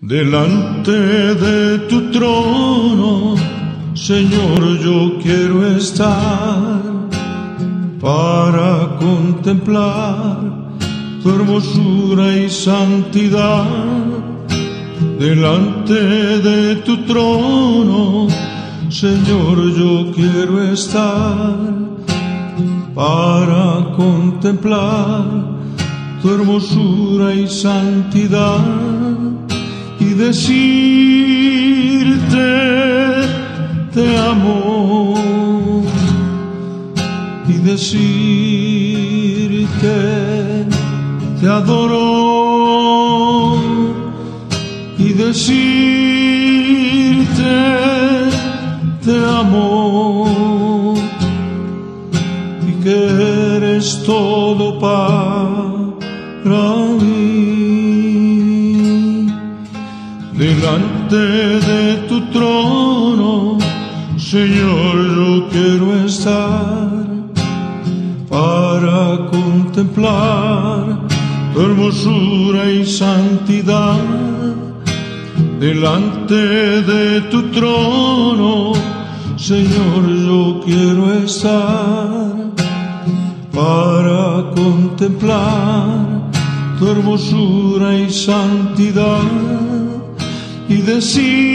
Delante de tu trono, Señor, yo quiero estar para contemplar tu hermosura y santidad. Delante de tu trono, Señor, yo quiero estar para contemplar tu hermosura y santidad y decirte te amo y decirte te adoro y decirte te amo y que eres todo para mí. Delante de tu trono, Señor, yo quiero estar para contemplar tu hermosura y santidad. Delante de tu trono, Señor, yo quiero estar para contemplar tu hermosura y santidad y decirte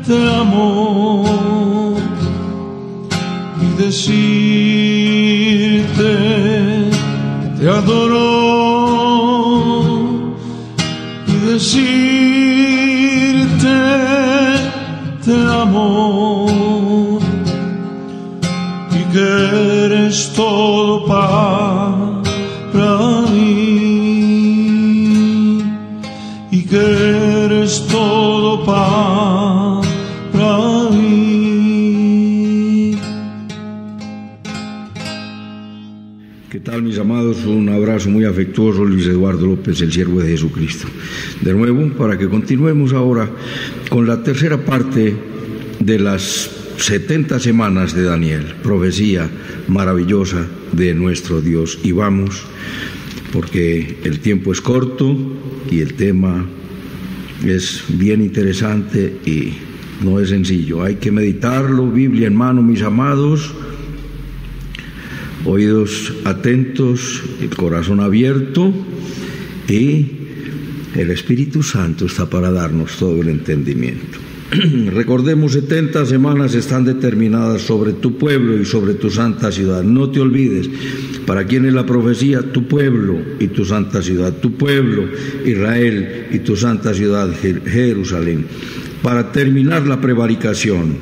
te amo y decirte te adoro y decirte te amo y que eres todo para mí y que eres todo para mí. ¿Qué tal, mis amados? Un abrazo muy afectuoso, Luis Eduardo López, el siervo de Jesucristo. De nuevo, para que continuemos ahora con la tercera parte de las 70 semanas de Daniel, profecía maravillosa de nuestro Dios. Y vamos, porque el tiempo es corto y el tema es bien interesante y no es sencillo. Hay que meditarlo, Biblia en mano, mis amados, oídos atentos, el corazón abierto, y el Espíritu Santo está para darnos todo el entendimiento. Recordemos, 70 semanas están determinadas sobre tu pueblo y sobre tu santa ciudad. No te olvides, ¿para quién es la profecía? Tu pueblo y tu santa ciudad. Tu pueblo, Israel, y tu santa ciudad, Jerusalén. Para terminar la prevaricación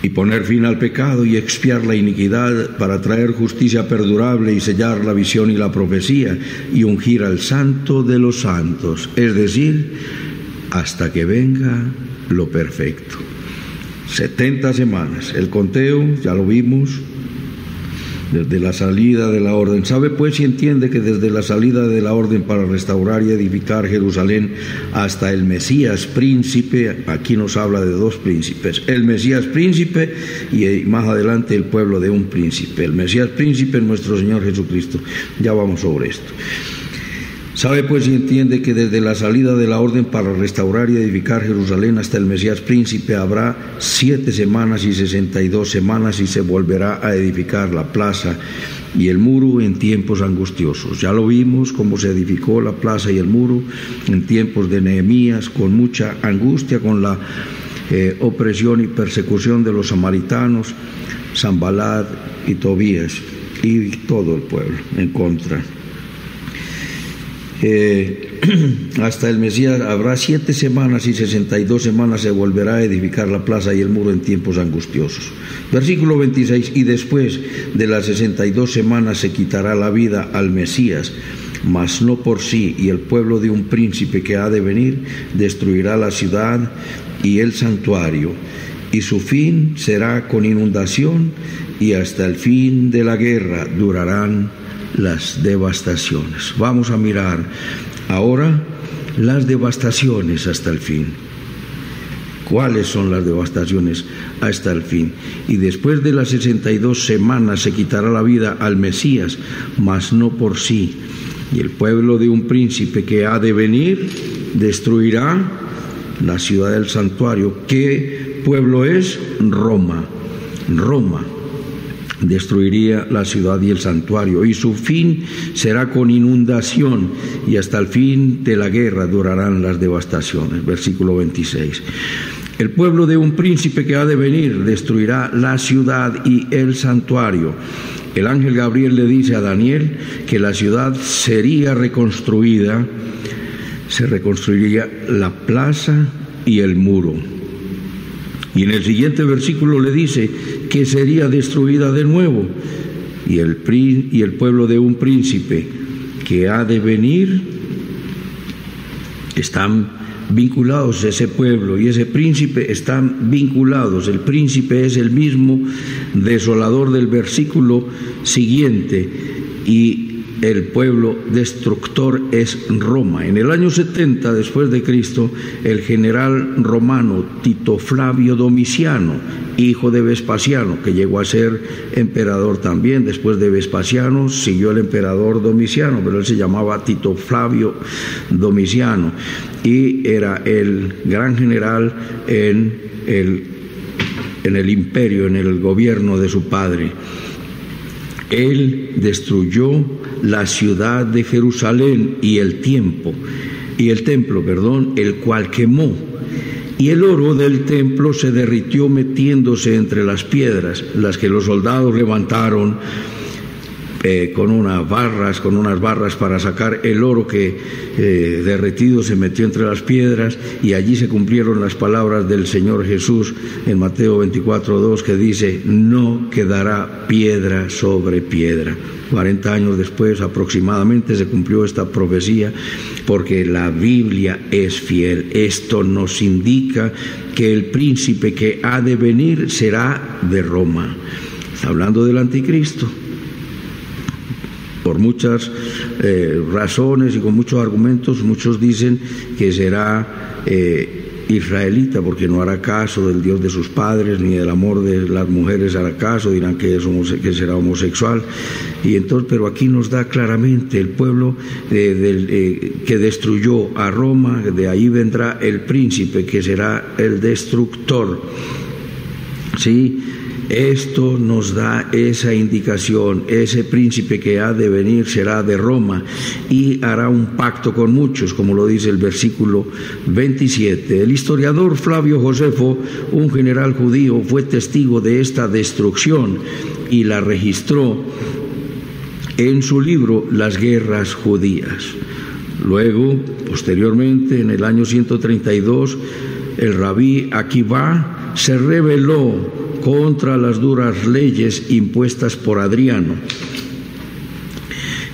y poner fin al pecado y expiar la iniquidad, para traer justicia perdurable y sellar la visión y la profecía y ungir al santo de los santos, es decir, hasta que venga lo perfecto. 70 semanas, el conteo, ya lo vimos, desde la salida de la orden. ¿Sabe pues y entiende que desde la salida de la orden para restaurar y edificar Jerusalén hasta el Mesías príncipe, aquí nos habla de dos príncipes, el Mesías príncipe y más adelante el pueblo de un príncipe? El Mesías príncipe es nuestro Señor Jesucristo. Ya vamos sobre esto. ¿Sabe pues y entiende que desde la salida de la orden para restaurar y edificar Jerusalén hasta el Mesías príncipe habrá 7 semanas y 62 semanas y se volverá a edificar la plaza y el muro en tiempos angustiosos? Ya lo vimos cómo se edificó la plaza y el muro en tiempos de Nehemías, con mucha angustia, con la opresión y persecución de los samaritanos, Sanbalat y Tobías y todo el pueblo en contra. Hasta el Mesías habrá 7 semanas y 62 semanas se volverá a edificar la plaza y el muro en tiempos angustiosos. Versículo 26, y después de las 62 semanas se quitará la vida al Mesías, mas no por sí, y el pueblo de un príncipe que ha de venir destruirá la ciudad y el santuario, y su fin será con inundación, y hasta el fin de la guerra durarán las devastaciones. Vamos a mirar ahora las devastaciones hasta el fin. ¿Cuáles son las devastaciones hasta el fin? Y después de las 62 semanas se quitará la vida al Mesías, mas no por sí, Y el pueblo de un príncipe que ha de venir destruirá la ciudad del santuario. ¿Qué pueblo es? Roma. Roma destruiría la ciudad y el santuario, y su fin será con inundación, y hasta el fin de la guerra durarán las devastaciones. Versículo 26. El pueblo de un príncipe que ha de venir destruirá la ciudad y el santuario. El ángel Gabriel le dice a Daniel que la ciudad sería reconstruida, se reconstruiría la plaza y el muro. Y en el siguiente versículo le dice que sería destruida de nuevo. Y el pueblo de un príncipe que ha de venir, están vinculados, ese pueblo y ese príncipe están vinculados. El príncipe es el mismo desolador del versículo siguiente, y el pueblo destructor es Roma. En el año 70 después de Cristo, el general romano Tito Flavio Domiciano, hijo de Vespasiano, que llegó a ser emperador también, después de Vespasiano siguió el emperador Domiciano, pero él se llamaba Tito Flavio Domiciano, y era el gran general en el imperio, en el gobierno de su padre. Él destruyó la ciudad de Jerusalén y el templo, el cual quemó. Y el oro del templo se derritió metiéndose entre las piedras, las que los soldados levantaron con unas barras para sacar el oro que derretido se metió entre las piedras, y allí se cumplieron las palabras del Señor Jesús en Mateo 24:2, que dice: no quedará piedra sobre piedra. 40 años después aproximadamente se cumplió esta profecía, porque la Biblia es fiel. Esto nos indica que el príncipe que ha de venir será de Roma. Está hablando del anticristo. Por muchas razones y con muchos argumentos, muchos dicen que será israelita, porque no hará caso del Dios de sus padres, ni del amor de las mujeres hará caso, dirán que será homosexual. Y entonces, pero aquí nos da claramente el pueblo que destruyó a Roma, de ahí vendrá el príncipe que será el destructor. ¿Sí? Esto nos da esa indicación. Ese príncipe que ha de venir será de Roma y hará un pacto con muchos, como lo dice el versículo 27. El historiador Flavio Josefo, un general judío, fue testigo de esta destrucción y la registró en su libro Las guerras judías. Luego, posteriormente, en el año 132, el rabí Akiva se rebeló contra las duras leyes impuestas por Adriano.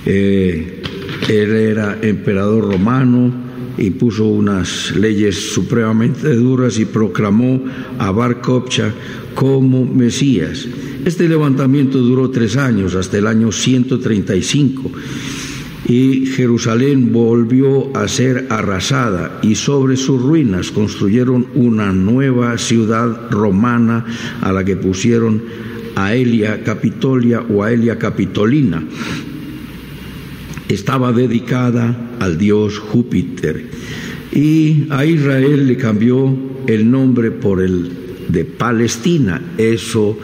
Él era emperador romano, impuso unas leyes supremamente duras y proclamó a Bar Kokhba como Mesías. Este levantamiento duró 3 años, hasta el año 135. Y Jerusalén volvió a ser arrasada, y sobre sus ruinas construyeron una nueva ciudad romana, a la que pusieron Aelia Capitolia o Aelia Capitolina. Estaba dedicada al dios Júpiter, y a Israel le cambió el nombre por el de Palestina. Eso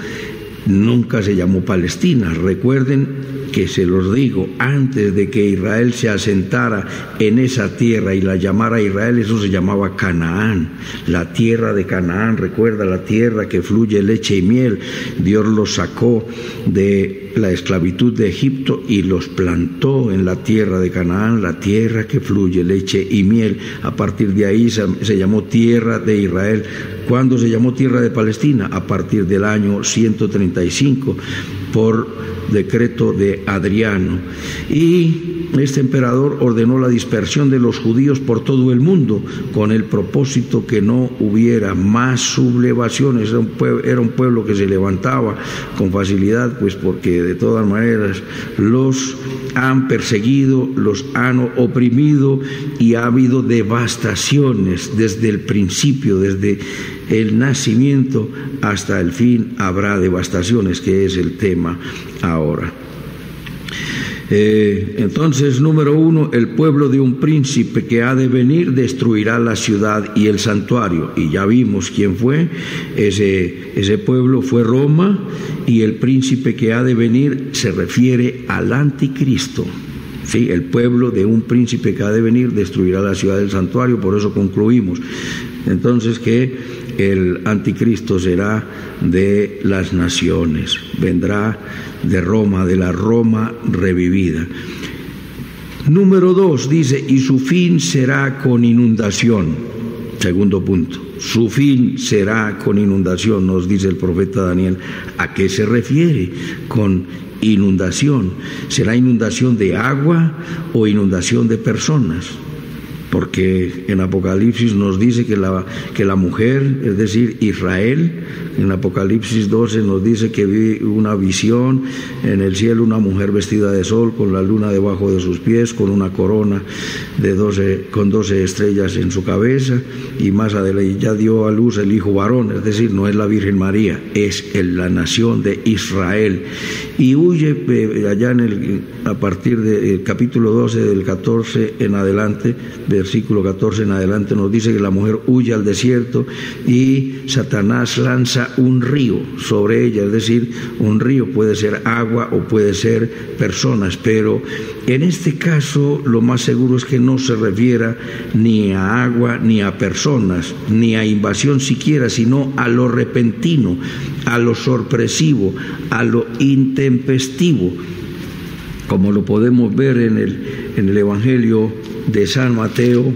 nunca se llamó Palestina. Recuerden que se los digo, antes de que Israel se asentara en esa tierra y la llamara Israel, eso se llamaba Canaán, la tierra de Canaán. Recuerda, la tierra que fluye leche y miel. Dios los sacó de la esclavitud de Egipto y los plantó en la tierra de Canaán, la tierra que fluye leche y miel. A partir de ahí se llamó tierra de Israel. ¿Cuándo se llamó tierra de Palestina? A partir del año 135, por decreto de Adriano. Y este emperador ordenó la dispersión de los judíos por todo el mundo, con el propósito que no hubiera más sublevaciones. Era un pueblo que se levantaba con facilidad, pues porque de todas maneras los han perseguido, los han oprimido, y ha habido devastaciones desde el principio, desde el nacimiento hasta el fin habrá devastaciones, que es el tema ahora. Entonces, número 1, el pueblo de un príncipe que ha de venir destruirá la ciudad y el santuario. Y ya vimos quién fue. Ese pueblo fue Roma, y el príncipe que ha de venir se refiere al anticristo. Sí, el pueblo de un príncipe que ha de venir destruirá la ciudad del santuario. Por eso concluimos entonces que el anticristo será de las naciones, vendrá de Roma, de la Roma revivida. Número 2 dice, y su fin será con inundación. Segundo punto, su fin será con inundación, nos dice el profeta Daniel. ¿A qué se refiere con inundación? ¿Será inundación de agua o inundación de personas? Porque en Apocalipsis nos dice que la mujer, es decir, Israel, en Apocalipsis 12 nos dice que vi una visión en el cielo, una mujer vestida de sol, con la luna debajo de sus pies, con una corona con 12 estrellas en su cabeza, y más adelante ya dio a luz el hijo varón, es decir, no es la Virgen María, es la nación de Israel. Y huye allá a partir del capítulo 12, del 14 en adelante, versículo 14 en adelante, nos dice que la mujer huye al desierto y Satanás lanza un río sobre ella, es decir, un río puede ser agua o puede ser personas, pero en este caso lo más seguro es que no se refiera ni a agua ni a personas, ni a invasión siquiera, sino a lo repentino, a lo sorpresivo, a lo intempestivo, como lo podemos ver en el Evangelio de San Mateo,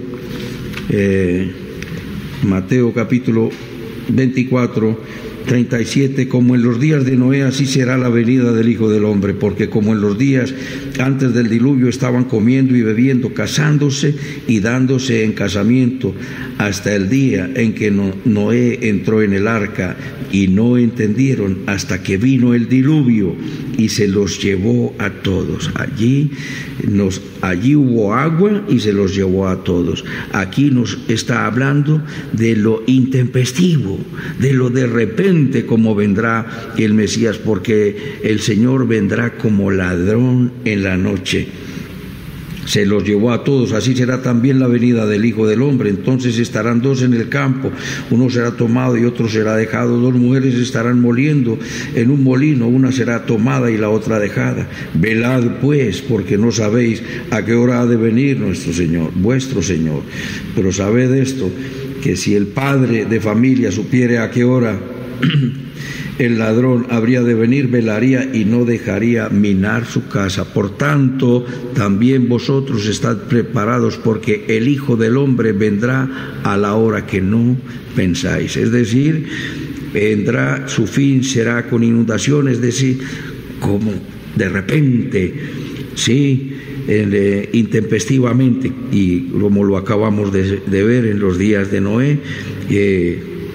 Mateo capítulo 24, 37, como en los días de Noé, así será la venida del Hijo del Hombre, porque como en los días antes del diluvio estaban comiendo y bebiendo, casándose y dándose en casamiento, hasta el día en que Noé entró en el arca, y no entendieron hasta que vino el diluvio y se los llevó a todos. Allí hubo agua y se los llevó a todos. Aquí nos está hablando de lo intempestivo, de lo de repente como vendrá el Mesías, porque el Señor vendrá como ladrón en la noche. Se los llevó a todos, así será también la venida del Hijo del Hombre. Entonces estarán dos en el campo, uno será tomado y otro será dejado. Dos mujeres estarán moliendo en un molino, una será tomada y la otra dejada. Velad pues, porque no sabéis a qué hora ha de venir nuestro Señor, vuestro Señor. Pero sabed esto, que si el padre de familia supiere a qué hora el ladrón habría de venir, velaría y no dejaría minar su casa. Por tanto, también vosotros estad preparados, porque el Hijo del Hombre vendrá a la hora que no pensáis. Es decir, vendrá, su fin será con inundación, es decir, como de repente, sí, intempestivamente, y como lo acabamos de ver en los días de Noé,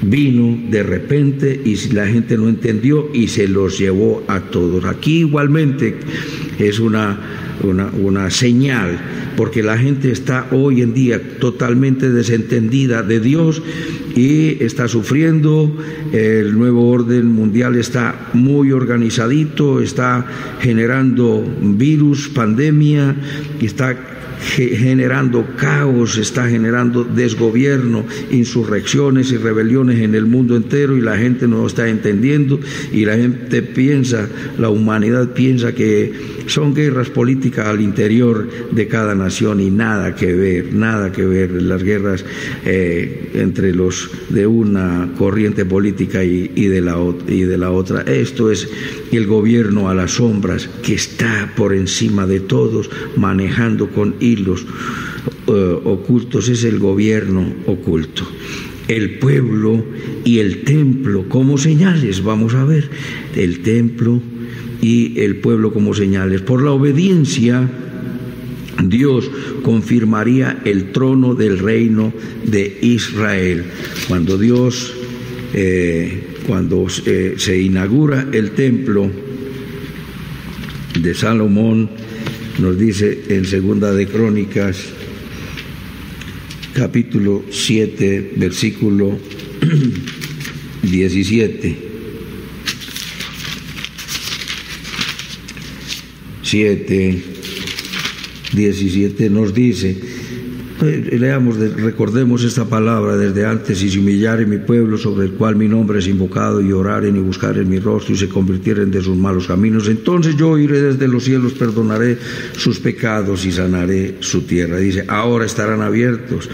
vino de repente y la gente no entendió y se los llevó a todos. Aquí igualmente es una señal, porque la gente está hoy en día totalmente desentendida de Dios y está sufriendo. El nuevo orden mundial está muy organizadito, está generando virus, pandemia, está generando caos, está generando desgobierno, insurrecciones y rebeliones en el mundo entero, y la gente no está entendiendo, y la gente piensa, la humanidad piensa que son guerras políticas al interior de cada nación, y nada que ver las guerras entre los de una corriente política y de la otra. Esto es el gobierno a las sombras, que está por encima de todos, manejando con hilos ocultos. Es el gobierno oculto. El pueblo y el templo como señales. Vamos a ver, el templo y el pueblo como señales. Por la obediencia, Dios confirmaría el trono del reino de Israel. Cuando Dios, se inaugura el templo de Salomón, nos dice en Segunda de Crónicas, capítulo 7, versículo 17. 7, 17 nos dice, recordemos esta palabra desde antes: y si humillare mi pueblo, sobre el cual mi nombre es invocado, y oraren y buscaren mi rostro, y se convirtieren de sus malos caminos, entonces yo iré desde los cielos, perdonaré sus pecados y sanaré su tierra. Dice, ahora estarán abiertos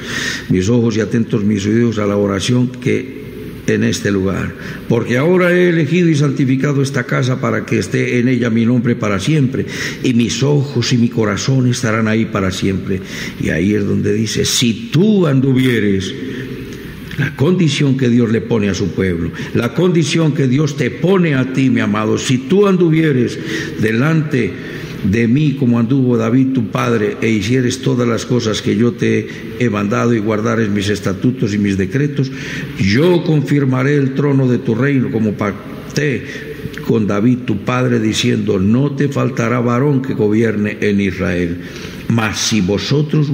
mis ojos y atentos mis oídos a la oración que en este lugar, porque ahora he elegido y santificado esta casa para que esté en ella mi nombre para siempre, y mis ojos y mi corazón estarán ahí para siempre. Y ahí es donde dice, si tú anduvieres, la condición que Dios le pone a su pueblo, la condición que Dios te pone a ti, mi amado, si tú anduvieres delante de mí como anduvo David tu padre, e hicieres todas las cosas que yo te he mandado, y guardares mis estatutos y mis decretos, yo confirmaré el trono de tu reino, como pacté con David tu padre, diciendo, no te faltará varón que gobierne en Israel. Mas si vosotros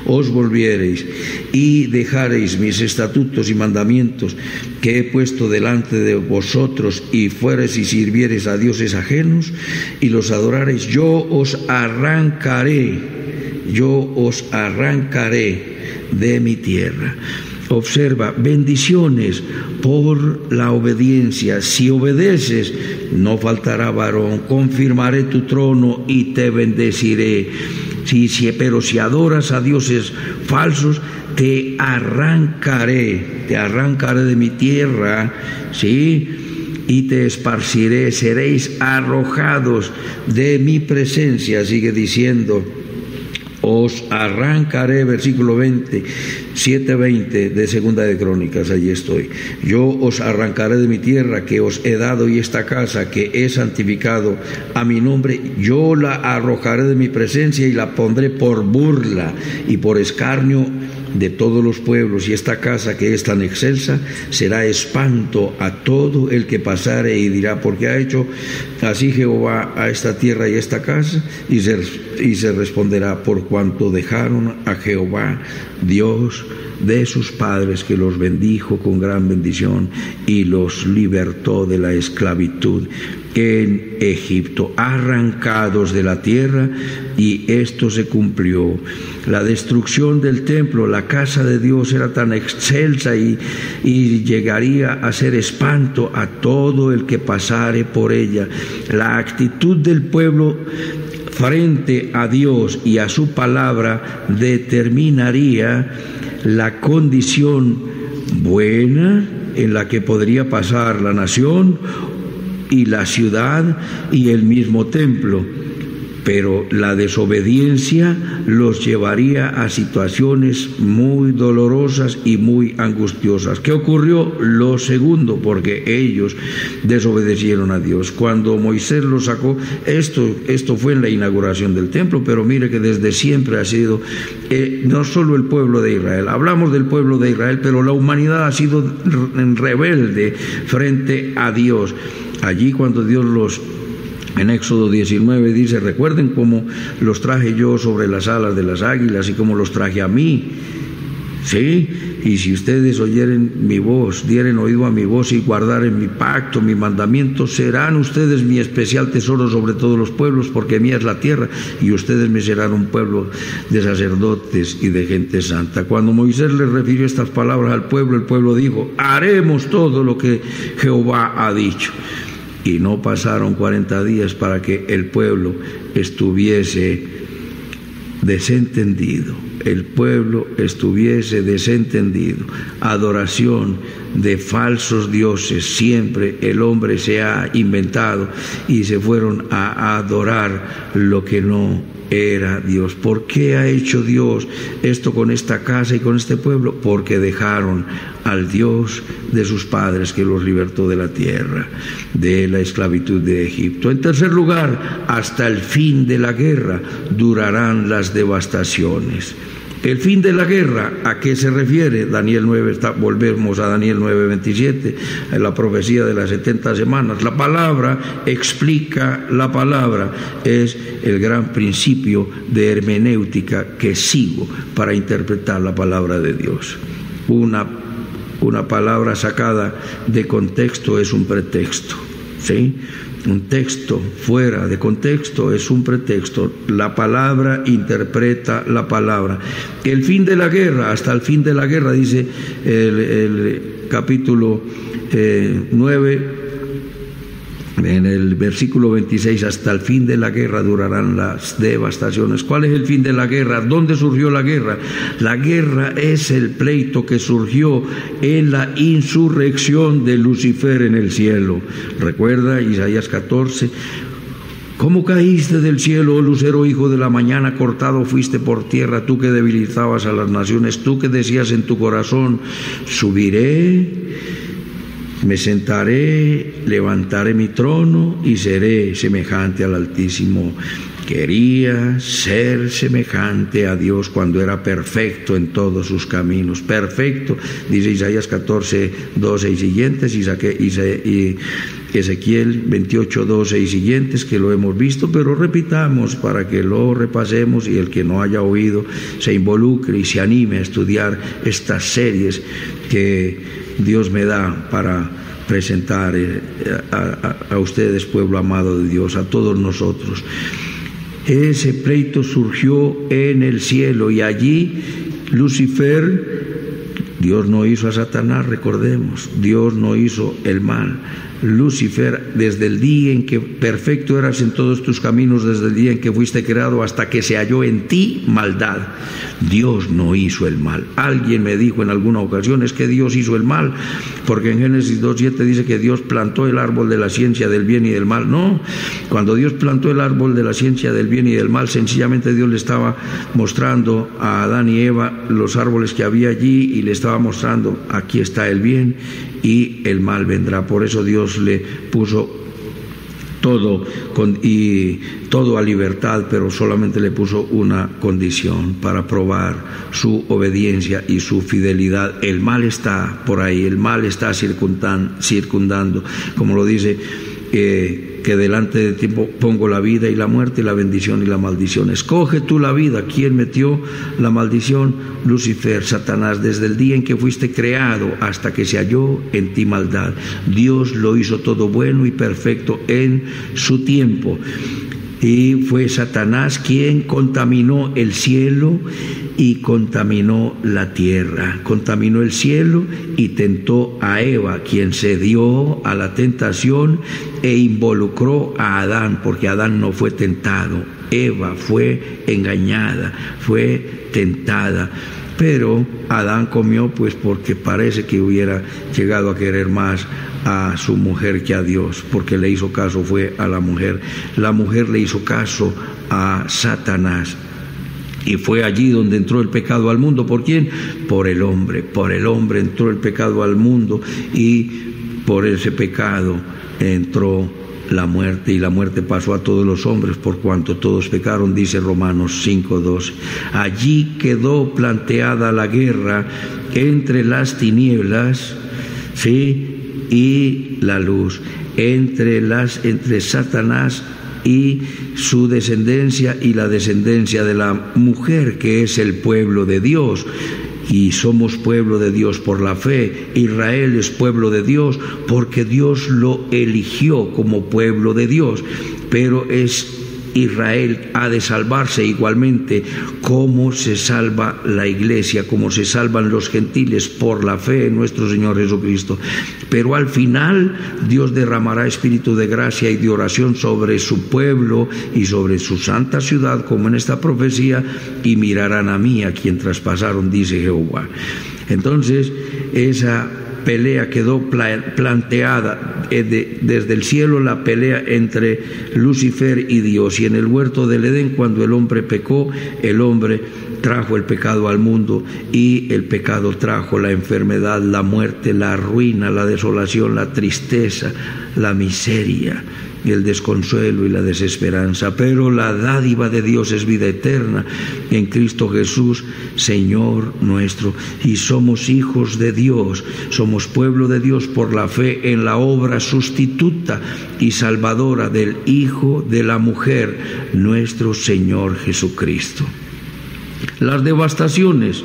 os volviereis y dejareis mis estatutos y mandamientos que he puesto delante de vosotros, y fuereis y sirviereis a dioses ajenos y los adorareis, yo os arrancaré de mi tierra. Observa, bendiciones por la obediencia. Si obedeces, no faltará varón, confirmaré tu trono y te bendeciré. Pero si adoras a dioses falsos, te arrancaré de mi tierra, ¿sí? Y te esparciré, seréis arrojados de mi presencia. Sigue diciendo, os arrancaré, versículo 7:20 de Segunda de Crónicas, allí estoy. Yo os arrancaré de mi tierra que os he dado, y esta casa que he santificado a mi nombre, yo la arrojaré de mi presencia y la pondré por burla y por escarnio de todos los pueblos, y esta casa que es tan excelsa será espanto a todo el que pasare y dirá, ¿por qué ha hecho así Jehová a esta tierra y a esta casa? Y se responderá, por cuanto dejaron a Jehová, Dios de sus padres, que los bendijo con gran bendición y los libertó de la esclavitud en Egipto, arrancados de la tierra. Y esto se cumplió. La destrucción del templo, la casa de Dios, era tan excelsa y llegaría a ser espanto a todo el que pasare por ella. La actitud del pueblo frente a Dios y a su palabra determinaría la condición buena en la que podría pasar la nación y la ciudad y el mismo templo. Pero la desobediencia los llevaría a situaciones muy dolorosas y muy angustiosas. ¿Qué ocurrió? Lo segundo, porque ellos desobedecieron a Dios. Cuando Moisés los sacó, esto fue en la inauguración del templo, pero mire que desde siempre ha sido no solo el pueblo de Israel. Hablamos del pueblo de Israel, pero la humanidad ha sido rebelde frente a Dios. Allí cuando Dios en Éxodo 19 dice, recuerden cómo los traje yo sobre las alas de las águilas y cómo los traje a mí, ¿sí? Y si ustedes oyeren mi voz, dieren oído a mi voz y guardaren mi pacto, mi mandamiento, serán ustedes mi especial tesoro sobre todos los pueblos, porque mía es la tierra, y ustedes me serán un pueblo de sacerdotes y de gente santa. Cuando Moisés les refirió estas palabras al pueblo, el pueblo dijo, haremos todo lo que Jehová ha dicho. Y no pasaron 40 días para que el pueblo estuviese desentendido. El pueblo estuviese desentendido. Adoración de falsos dioses. Siempre el hombre se ha inventado y se fueron a adorar lo que no era Dios. ¿Por qué ha hecho Dios esto con esta casa y con este pueblo? Porque dejaron al Dios de sus padres, que los libertó de la tierra, de la esclavitud de Egipto. En tercer lugar, hasta el fin de la guerra durarán las devastaciones. El fin de la guerra, ¿a qué se refiere? Daniel 9, volvemos a Daniel 9:27, en la profecía de las 70 semanas. La palabra explica la palabra, es el gran principio de hermenéutica que sigo para interpretar la palabra de Dios. Una palabra sacada de contexto es un pretexto, ¿sí? Un texto fuera de contexto es un pretexto. La palabra interpreta la palabra. El fin de la guerra, hasta el fin de la guerra, dice el capítulo 9, en el versículo 26, hasta el fin de la guerra durarán las devastaciones. ¿Cuál es el fin de la guerra? ¿Dónde surgió la guerra? La guerra es el pleito que surgió en la insurrección de Lucifer en el cielo. Recuerda Isaías 14. ¿Cómo caíste del cielo, oh lucero, hijo de la mañana? Cortado fuiste por tierra, tú que debilitabas a las naciones, tú que decías en tu corazón, subiré, me sentaré, levantaré mi trono y seré semejante al Altísimo. Quería ser semejante a Dios cuando era perfecto en todos sus caminos. Perfecto, dice Isaías 14, 12 y siguientes, y Ezequiel 28, 12 y siguientes, que lo hemos visto, pero repitamos para que lo repasemos y el que no haya oído se involucre y se anime a estudiar estas series que Dios me da para presentar a ustedes, pueblo amado de Dios, a todos nosotros. Ese pleito surgió en el cielo y allí Lucifer, Dios no hizo a Satanás, recordemos, Dios no hizo el mal. Lucifer, desde el día en que perfecto eras en todos tus caminos, desde el día en que fuiste creado hasta que se halló en ti maldad, Dios no hizo el mal. Alguien me dijo en alguna ocasión, es que Dios hizo el mal, porque en Génesis 2:7 dice que Dios plantó el árbol de la ciencia del bien y del mal. No, cuando Dios plantó el árbol de la ciencia del bien y del mal, sencillamente Dios le estaba mostrando a Adán y Eva los árboles que había allí y le estaba mostrando, aquí está el bien y el mal vendrá. Por eso Dios le puso todo a libertad, pero solamente le puso una condición para probar su obediencia y su fidelidad. El mal está por ahí, el mal está circundando, como lo dice, que delante de ti pongo la vida y la muerte, la bendición y la maldición. Escoge tú la vida. ¿Quién metió la maldición? Lucifer, Satanás, desde el día en que fuiste creado hasta que se halló en ti maldad. Dios lo hizo todo bueno y perfecto en su tiempo. Y fue Satanás quien contaminó el cielo y contaminó la tierra. Contaminó el cielo y tentó a Eva, quien cedió a la tentación e involucró a Adán, porque Adán no fue tentado. Eva fue engañada, fue tentada. Pero Adán comió pues porque parece que hubiera llegado a querer más a su mujer que a Dios, porque le hizo caso fue a la mujer le hizo caso a Satanás, y fue allí donde entró el pecado al mundo. ¿Por quién? Por el hombre entró el pecado al mundo, y por ese pecado entró la muerte, y la muerte pasó a todos los hombres por cuanto todos pecaron, dice Romanos 5:12. Allí quedó planteada la guerra entre las tinieblas, ¿sí?, y la luz, entre Satanás y su descendencia y la descendencia de la mujer, que es el pueblo de Dios. Y somos pueblo de Dios por la fe. Israel es pueblo de Dios porque Dios lo eligió como pueblo de Dios, pero Israel ha de salvarse igualmente como se salva la iglesia, como se salvan los gentiles por la fe en nuestro Señor Jesucristo. Pero al final Dios derramará espíritu de gracia y de oración sobre su pueblo y sobre su santa ciudad, como en esta profecía, y mirarán a mí, a quien traspasaron, dice Jehová. Entonces esa pelea quedó planteada desde el cielo, la pelea entre Lucifer y Dios. Y en el huerto del Edén, cuando el hombre pecó, el hombre trajo el pecado al mundo, y el pecado trajo la enfermedad, la muerte, la ruina, la desolación, la tristeza, la miseria, el desconsuelo y la desesperanza. Pero la dádiva de Dios es vida eterna en Cristo Jesús, Señor nuestro. Y somos hijos de Dios, somos pueblo de Dios por la fe en la obra sustituta y salvadora del Hijo de la mujer, nuestro Señor Jesucristo. Las devastaciones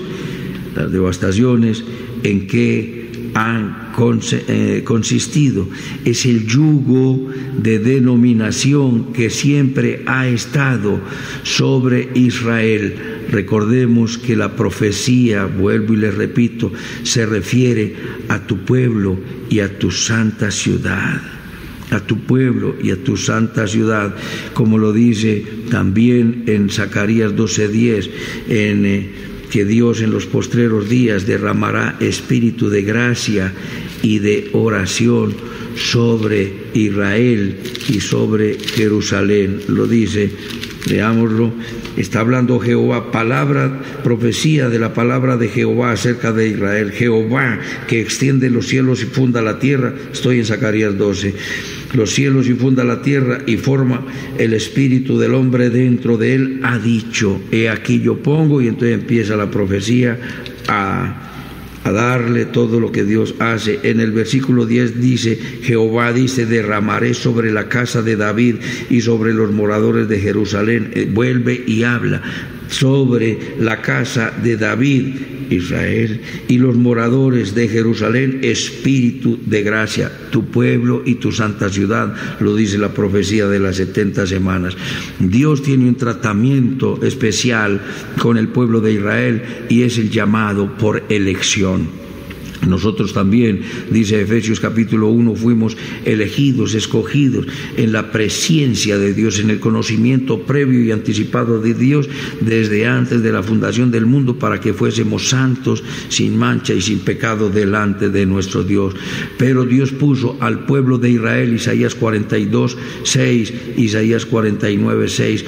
en que han consistido. Es el yugo de denominación que siempre ha estado sobre Israel. Recordemos que la profecía, vuelvo y les repito, se refiere a tu pueblo y a tu santa ciudad. A tu pueblo y a tu santa ciudad, como lo dice también en Zacarías 12:10, que Dios en los postreros días derramará espíritu de gracia y de oración sobre Israel y sobre Jerusalén. Lo dice, leámoslo, está hablando Jehová, profecía de la palabra de Jehová acerca de Israel. Jehová, que extiende los cielos y funda la tierra, estoy en Zacarías 12, los cielos y funda la tierra y forma el espíritu del hombre dentro de él, ha dicho, he aquí yo pongo, y entonces empieza la profecía a darle todo lo que Dios hace. En el versículo 10 dice, Jehová dice, derramaré sobre la casa de David y sobre los moradores de Jerusalén. Vuelve y habla sobre la casa de David, Israel, y los moradores de Jerusalén, espíritu de gracia, tu pueblo y tu santa ciudad, lo dice la profecía de las 70 semanas. Dios tiene un tratamiento especial con el pueblo de Israel y es el llamado por elección. Nosotros también, dice Efesios capítulo 1, fuimos elegidos, escogidos en la presencia de Dios, en el conocimiento previo y anticipado de Dios desde antes de la fundación del mundo, para que fuésemos santos, sin mancha y sin pecado delante de nuestro Dios. Pero Dios puso al pueblo de Israel, Isaías 42:6, Isaías 49:6,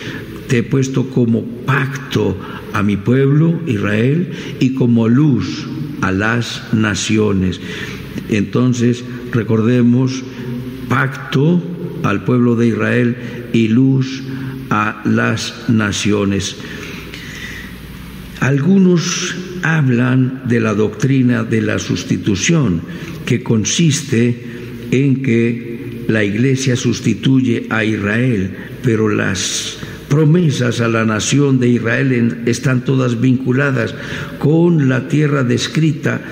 te he puesto como pacto a mi pueblo Israel y como luz a las naciones. Entonces recordemos, pacto al pueblo de Israel y luz a las naciones. Algunos hablan de la doctrina de la sustitución, que consiste en que la Iglesia sustituye a Israel, pero las promesas a la nación de Israel están todas vinculadas con la tierra descrita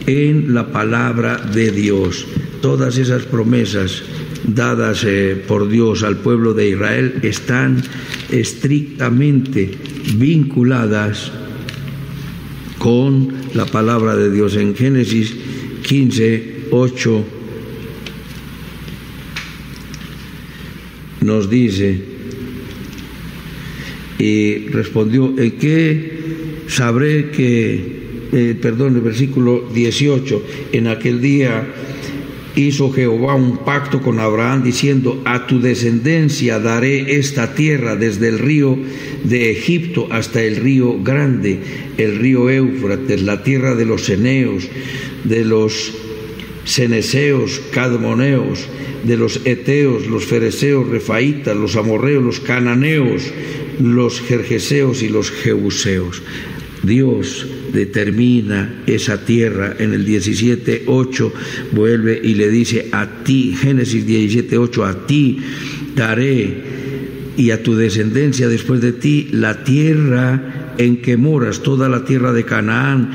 en la palabra de Dios. Todas esas promesas dadas por Dios al pueblo de Israel están estrictamente vinculadas con la palabra de Dios. En Génesis 15:8 nos dice, y respondió, ¿en qué sabré que, el versículo 18, en aquel día hizo Jehová un pacto con Abraham diciendo, a tu descendencia daré esta tierra desde el río de Egipto hasta el río grande, el río Éufrates, la tierra de los ceneos, de los ceneseos, cadmoneos, de los eteos, los fereceos, refaitas, los amorreos, los cananeos, los gergeseos y los jebuseos. Dios determina esa tierra. En el 17:8 vuelve y le dice, a ti, Génesis 17:8, a ti daré y a tu descendencia después de ti la tierra en que moras, toda la tierra de Canaán,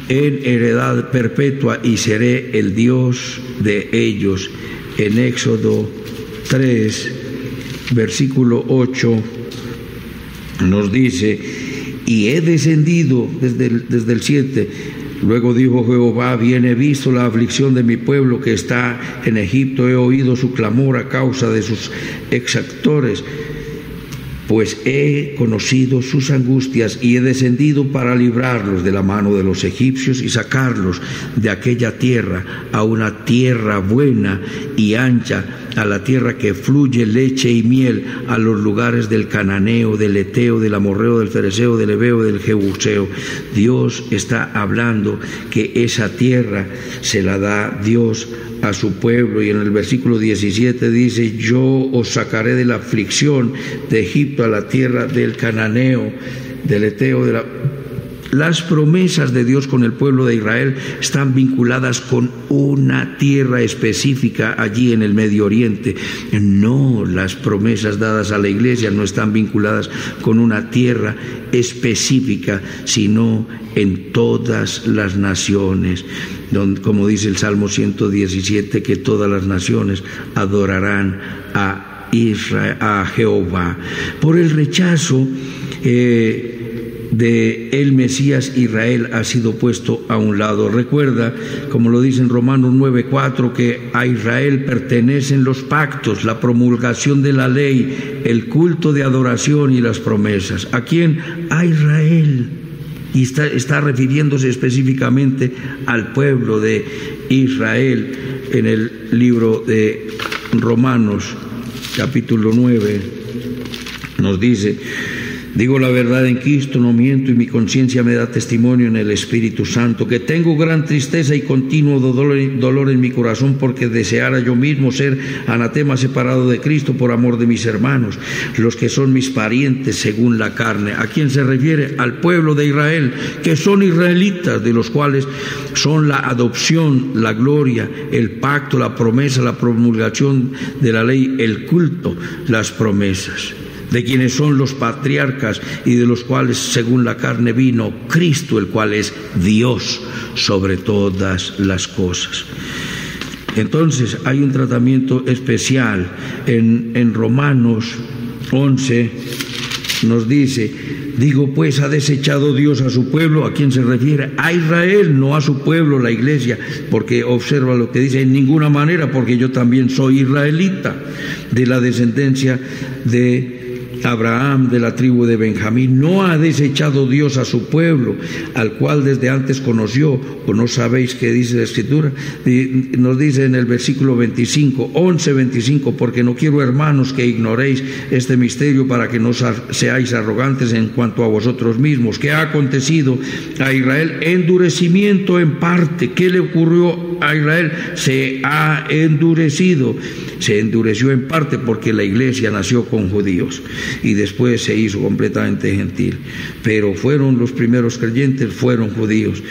en heredad perpetua, y seré el Dios de ellos. En Éxodo 3, versículo 8, nos dice, y he descendido desde el 7, luego dijo Jehová, bien he visto la aflicción de mi pueblo que está en Egipto, he oído su clamor a causa de sus exactores, pues he conocido sus angustias y he descendido para librarlos de la mano de los egipcios y sacarlos de aquella tierra a una tierra buena y ancha, a la tierra que fluye leche y miel, a los lugares del cananeo, del eteo, del amorreo, del fereceo, del heveo, del jebuseo. Dios está hablando que esa tierra se la da Dios a su pueblo, y en el versículo 17 dice, yo os sacaré de la aflicción de Egipto a la tierra del cananeo, del eteo, del Las promesas de Dios con el pueblo de Israel están vinculadas con una tierra específica allí en el Medio Oriente. No, las promesas dadas a la iglesia no están vinculadas con una tierra específica, sino en todas las naciones, donde, como dice el Salmo 117, que todas las naciones adorarán a Israel, a Jehová. Por el rechazo de el Mesías, Israel ha sido puesto a un lado. Recuerda, como lo dice en Romanos 9:4, que a Israel pertenecen los pactos, la promulgación de la ley, el culto de adoración y las promesas. ¿A quién? A Israel. Y está refiriéndose específicamente al pueblo de Israel en el libro de Romanos, capítulo 9, nos dice: digo la verdad en Cristo, no miento, y mi conciencia me da testimonio en el Espíritu Santo, que tengo gran tristeza y continuo dolor en mi corazón, porque deseara yo mismo ser anatema, separado de Cristo por amor de mis hermanos, los que son mis parientes según la carne. ¿A quién se refiere? Al pueblo de Israel, que son israelitas, de los cuales son la adopción, la gloria, el pacto, la promesa, la promulgación de la ley, el culto, las promesas, de quienes son los patriarcas y de los cuales según la carne vino Cristo, el cual es Dios sobre todas las cosas. Entonces hay un tratamiento especial en Romanos 11, nos dice: digo pues, ¿ha desechado Dios a su pueblo? ¿A quién se refiere? A Israel, no a su pueblo, la iglesia, porque observa lo que dice: en ninguna manera, porque yo también soy israelita, de la descendencia de Abraham, de la tribu de Benjamín. No ha desechado Dios a su pueblo, al cual desde antes conoció. ¿O no sabéis qué dice la Escritura? Nos dice en el versículo 25, 11:25, porque no quiero, hermanos, que ignoréis este misterio, para que no seáis arrogantes en cuanto a vosotros mismos. ¿Qué ha acontecido a Israel? Endurecimiento en parte. ¿Qué le ocurrió a Israel? Se ha endurecido. Se endureció en parte porque la iglesia nació con judíos y después se hizo completamente gentil, pero fueron los primeros creyentes, fueron judíos.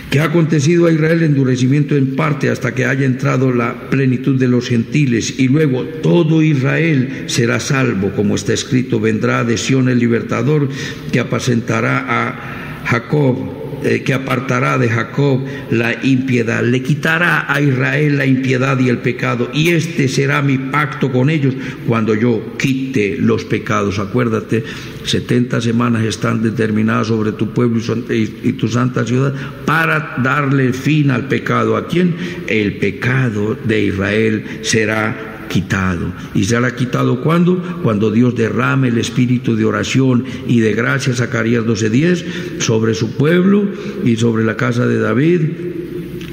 ¿Qué ha acontecido a Israel? Endurecimiento en parte, hasta que haya entrado la plenitud de los gentiles, y luego todo Israel será salvo, como está escrito: vendrá de Sión el libertador, que apacentará a Jacob, que apartará de Jacob la impiedad, le quitará a Israel la impiedad y el pecado, y este será mi pacto con ellos cuando yo quite los pecados. Acuérdate, 70 semanas están determinadas sobre tu pueblo y tu santa ciudad para darle fin al pecado. ¿A quién? El pecado de Israel será quitado. ¿Y será quitado cuándo? Cuando Dios derrame el espíritu de oración y de gracia, Zacarías 12:10, sobre su pueblo y sobre la casa de David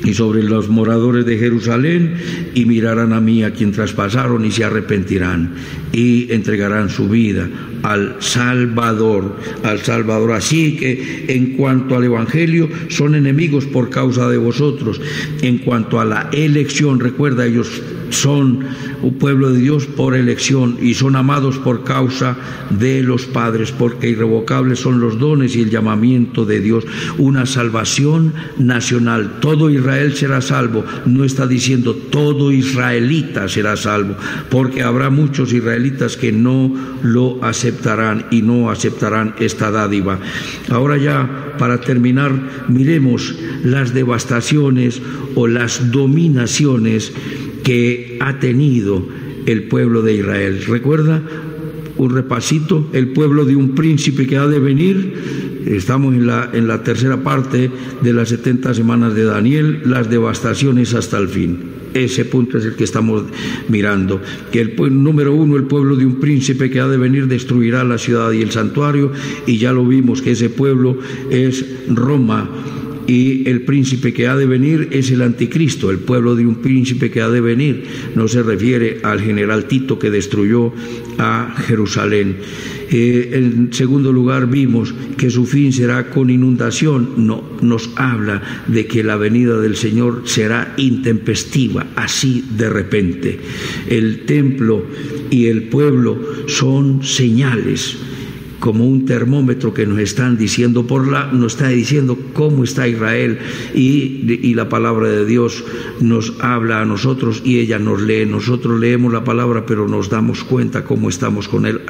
y sobre los moradores de Jerusalén, y mirarán a mí, a quien traspasaron, y se arrepentirán y entregarán su vida al Salvador, al Salvador. Así que en cuanto al Evangelio, son enemigos por causa de vosotros. En cuanto a la elección, recuerda, ellos son un pueblo de Dios por elección y son amados por causa de los padres, porque irrevocables son los dones y el llamamiento de Dios, una salvación nacional. Todo Israel será salvo. No está diciendo todo israelita será salvo, porque habrá muchos israelitas que no lo aceptarán y no aceptarán esta dádiva. Ahora ya, para terminar, miremos las devastaciones o las dominaciones que ha tenido el pueblo de Israel. Recuerda, un repasito: el pueblo de un príncipe que ha de venir. Estamos en la tercera parte de las 70 semanas de Daniel, las devastaciones hasta el fin. Ese punto es el que estamos mirando, que número 1, el pueblo de un príncipe que ha de venir destruirá la ciudad y el santuario, y ya lo vimos que ese pueblo es Roma, y el príncipe que ha de venir es el anticristo. El pueblo de un príncipe que ha de venir no se refiere al general Tito que destruyó a Jerusalén. En segundo lugar, vimos que su fin será con inundación. No, nos habla de que la venida del Señor será intempestiva, así de repente. El templo y el pueblo son señales como un termómetro que nos están diciendo nos está diciendo cómo está Israel, y la palabra de Dios nos habla a nosotros y ella nos lee. Nosotros leemos la palabra, pero nos damos cuenta cómo estamos con él.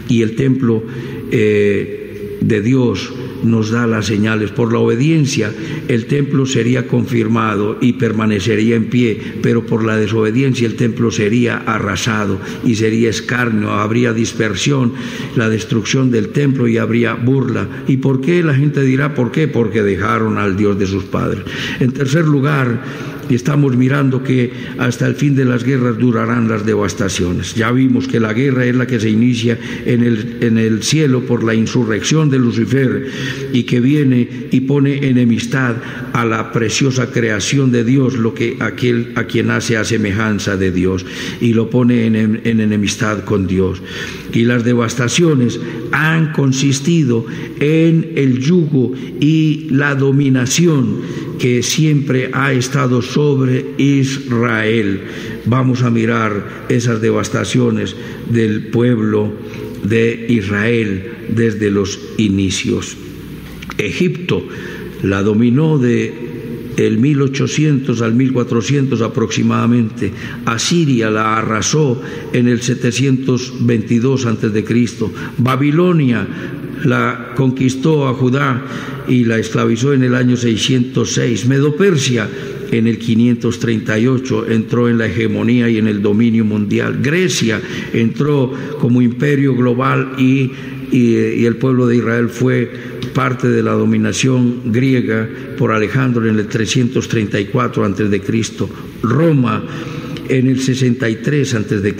Y el templo de Dios nos da las señales. Por la obediencia el templo sería confirmado y permanecería en pie, pero por la desobediencia el templo sería arrasado y sería escarnio, habría dispersión, la destrucción del templo, y habría burla. ¿Y por qué? La gente dirá, ¿por qué? Porque dejaron al Dios de sus padres. En tercer lugar, estamos mirando que hasta el fin de las guerras durarán las devastaciones. Ya vimos que la guerra es la que se inicia en el cielo por la insurrección de Lucifer, y que viene y pone enemistad a la preciosa creación de Dios, aquel a quien hace a semejanza de Dios, y lo pone en enemistad con Dios. Y las devastaciones han consistido en el yugo y la dominación que siempre ha estado sobre Israel. Vamos a mirar esas devastaciones del pueblo de Israel desde los inicios. Egipto la dominó de el 1800 al 1400 aproximadamente. Asiria la arrasó en el 722 a.C. Babilonia la conquistó a Judá y la esclavizó en el año 606. Medo-Persia en el 538 entró en la hegemonía y en el dominio mundial. Grecia entró como imperio global y el pueblo de Israel fue parte de la dominación griega por Alejandro en el 334 a.C. Roma en el 63 a.C.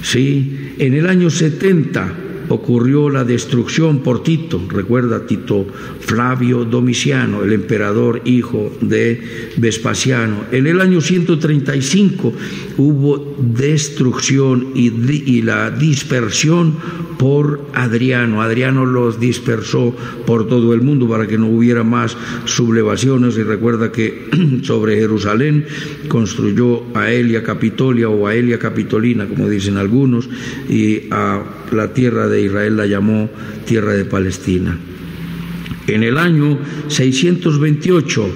¿Sí? En el año 70 ocurrió la destrucción por Tito. Recuerda, Tito Flavio Domiciano, el emperador hijo de Vespasiano. En el año 135 hubo destrucción y la dispersión por Adriano. Adriano los dispersó por todo el mundo para que no hubiera más sublevaciones. Y recuerda que sobre Jerusalén construyó Aelia Capitolia o Aelia Capitolina, como dicen algunos, y a la tierra de Israel la llamó tierra de Palestina. En el año 628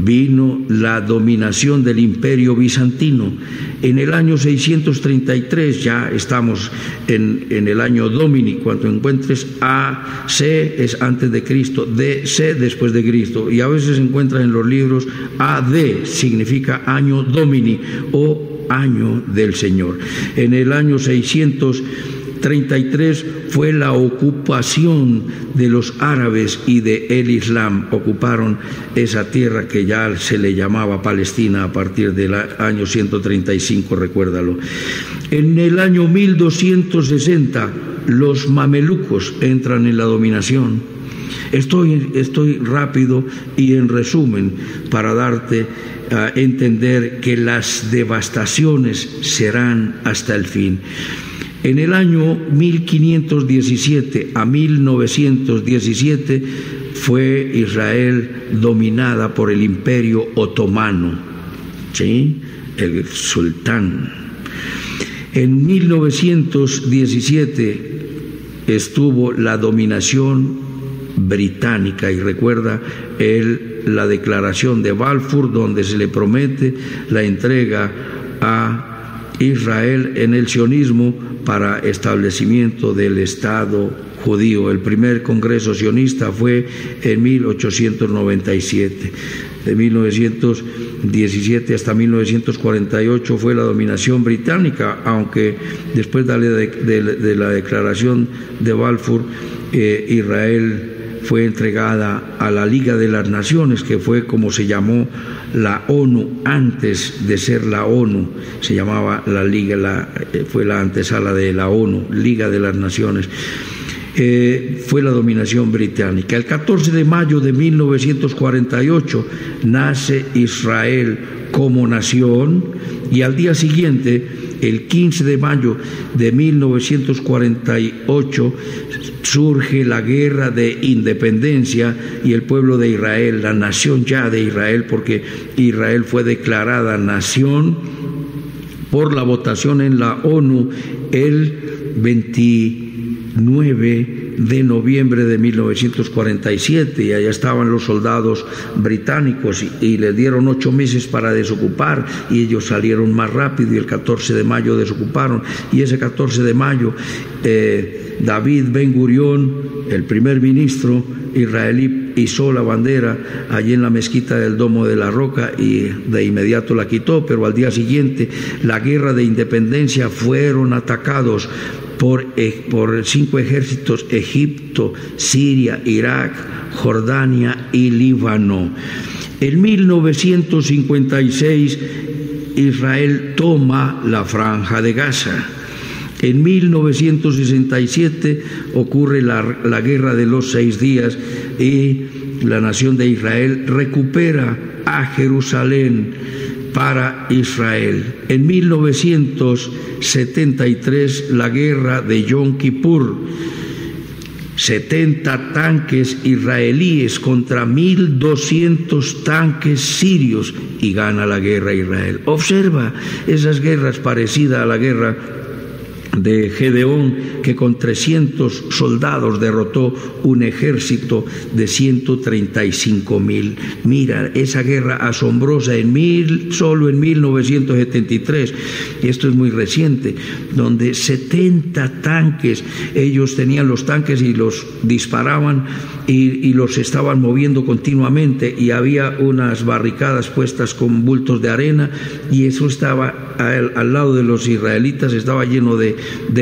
vino la dominación del Imperio Bizantino. En el año 633, ya estamos en el año Domini, cuando encuentres AC es antes de Cristo, DC después de Cristo, y a veces se encuentra en los libros AD, significa año Domini o año del Señor. En el año 633 fue la ocupación de los árabes y del Islam. Ocuparon esa tierra que ya se le llamaba Palestina a partir del año 135, recuérdalo. En el año 1260 los mamelucos entran en la dominación. Estoy rápido y en resumen para darte a entender que las devastaciones serán hasta el fin. En el año 1517 a 1917 fue Israel dominada por el Imperio Otomano, ¿sí? El sultán. En 1917 estuvo la dominación británica, y recuerda la declaración de Balfour, donde se le promete la entrega a Israel en el sionismo para establecimiento del Estado judío. El primer congreso sionista fue en 1897. De 1917 hasta 1948 fue la dominación británica, aunque después de la declaración de Balfour, Israel fue entregada a la Liga de las Naciones, que fue como se llamó la ONU antes de ser la ONU. Se llamaba la Liga, fue la antesala de la ONU, Liga de las Naciones. Fue la dominación británica. El 14 de mayo de 1948 nace Israel como nación, y al día siguiente, el 15 de mayo de 1948, surge la guerra de independencia, y el pueblo de Israel, la nación ya de Israel, porque Israel fue declarada nación por la votación en la ONU el 22 9 de noviembre de 1947, y allá estaban los soldados británicos y les dieron 8 meses para desocupar, y ellos salieron más rápido y el 14 de mayo desocuparon. Y ese 14 de mayo David Ben Gurión, el primer ministro israelí, izó la bandera allí en la mezquita del Domo de la Roca y de inmediato la quitó, pero al día siguiente, la guerra de independencia, fueron atacados por 5 ejércitos: Egipto, Siria, Irak, Jordania y Líbano. En 1956 Israel toma la Franja de Gaza. En 1967 ocurre la Guerra de los 6 días y la nación de Israel recupera a Jerusalén para Israel. En 1973 la Guerra de Yom Kippur. 70 tanques israelíes contra 1.200 tanques sirios y gana la guerra Israel. Observa esas guerras parecidas a la guerra de Gedeón, que con 300 soldados derrotó un ejército de 135.000. Mira, esa guerra asombrosa solo en 1973, y esto es muy reciente, donde 70 tanques, ellos tenían los tanques y los disparaban y los estaban moviendo continuamente, y había unas barricadas puestas con bultos de arena, y eso estaba al lado de los israelitas, estaba lleno de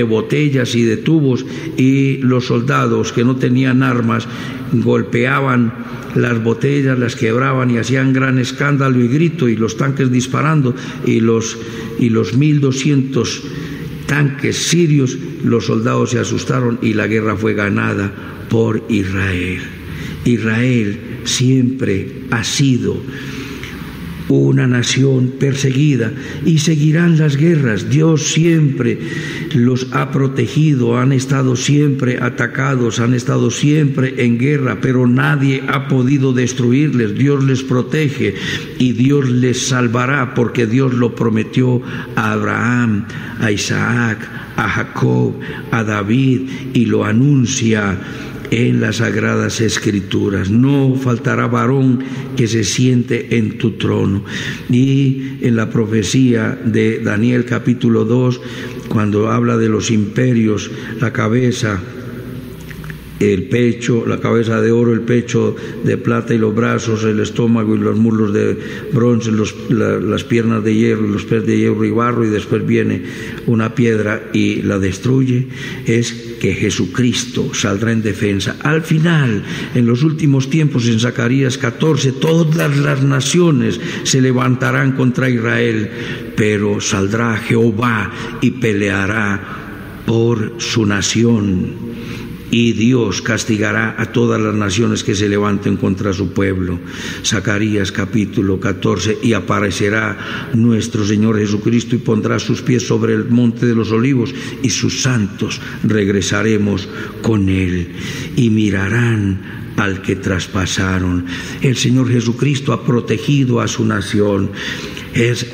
botellas y de tubos, y los soldados que no tenían armas golpeaban las botellas, las quebraban y hacían gran escándalo y grito, y los tanques disparando, y los 1.200 tanques sirios, los soldados se asustaron y la guerra fue ganada por Israel. Israel siempre ha sido una nación perseguida y seguirán las guerras. Dios siempre los ha protegido, han estado siempre atacados, han estado siempre en guerra, pero nadie ha podido destruirles. Dios les protege y Dios les salvará, porque Dios lo prometió a Abraham, a Isaac, a Jacob, a David, y lo anuncia en las Sagradas Escrituras. No faltará varón que se siente en tu trono. Y en la profecía de Daniel capítulo 2, cuando habla de los imperios, la cabeza, el pecho, la cabeza de oro, el pecho de plata y los brazos, el estómago y los muslos de bronce, las piernas de hierro y los pies de hierro y barro, y después viene una piedra y la destruye, es que Jesucristo saldrá en defensa. Al final, en los últimos tiempos, en Zacarías 14, todas las naciones se levantarán contra Israel, pero saldrá Jehová y peleará por su nación. Y Dios castigará a todas las naciones que se levanten contra su pueblo. Zacarías capítulo 14. Y aparecerá nuestro Señor Jesucristo y pondrá sus pies sobre el monte de los olivos, y sus santos regresaremos con él y mirarán al que traspasaron. El Señor Jesucristo ha protegido a su nación.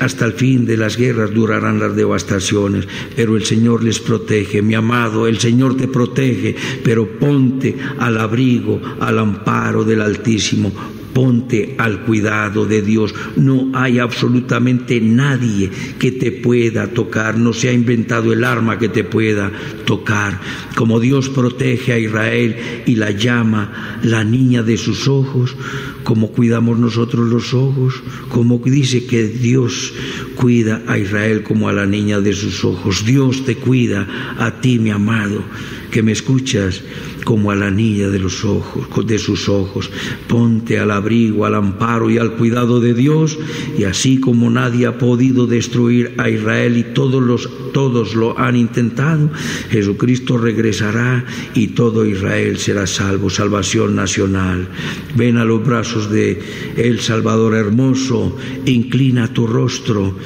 Hasta el fin de las guerras durarán las devastaciones, pero el Señor les protege. Mi amado, el Señor te protege, pero ponte al abrigo, al amparo del Altísimo. Ponte al cuidado de Dios. No hay absolutamente nadie que te pueda tocar. No se ha inventado el arma que te pueda tocar. Como Dios protege a Israel y la llama la niña de sus ojos, como cuidamos nosotros los ojos, como dice que Dios cuida a Israel como a la niña de sus ojos. Dios te cuida a ti, mi amado, que me escuchas, como a la niña de los ojos, de sus ojos. Ponte al abrigo, al amparo y al cuidado de Dios, y así como nadie ha podido destruir a Israel y todos lo han intentado, Jesucristo regresará y todo Israel será salvo. Salvación nacional. Ven a los brazos de el Salvador hermoso, inclina tu rostro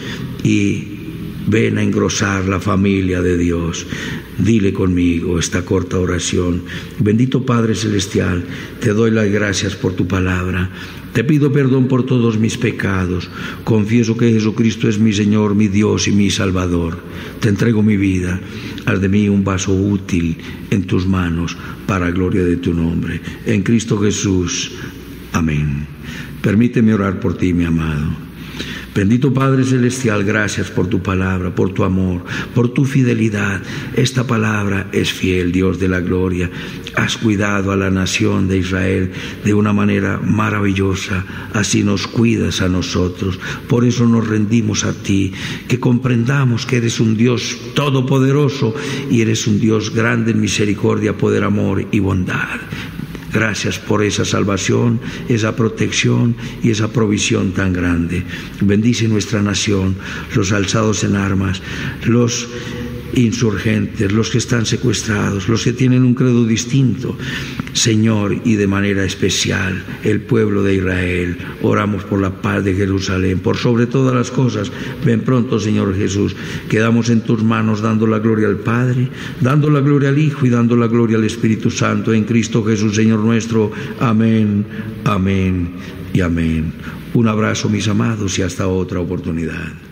y ven a engrosar la familia de Dios. Dile conmigo esta corta oración. Bendito Padre Celestial, te doy las gracias por tu palabra. Te pido perdón por todos mis pecados. Confieso que Jesucristo es mi Señor, mi Dios y mi Salvador. Te entrego mi vida. Haz de mí un vaso útil en tus manos para gloria de tu nombre. En Cristo Jesús. Amén. Permíteme orar por ti, mi amado. Bendito Padre Celestial, gracias por tu palabra, por tu amor, por tu fidelidad. Esta palabra es fiel, Dios de la gloria. Has cuidado a la nación de Israel de una manera maravillosa. Así nos cuidas a nosotros. Por eso nos rendimos a ti, que comprendamos que eres un Dios todopoderoso y eres un Dios grande en misericordia, poder, amor y bondad. Gracias por esa salvación, esa protección y esa provisión tan grande. Bendice nuestra nación, los alzados en armas, los insurgentes, los que están secuestrados, los que tienen un credo distinto. Señor, y de manera especial el pueblo de Israel. Oramos por la paz de Jerusalén, por sobre todas las cosas. Ven pronto, Señor Jesús. Quedamos en tus manos dando la gloria al Padre, dando la gloria al Hijo y dando la gloria al Espíritu Santo en Cristo Jesús, Señor nuestro. Amén, amén y amén. Un abrazo, mis amados, y hasta otra oportunidad.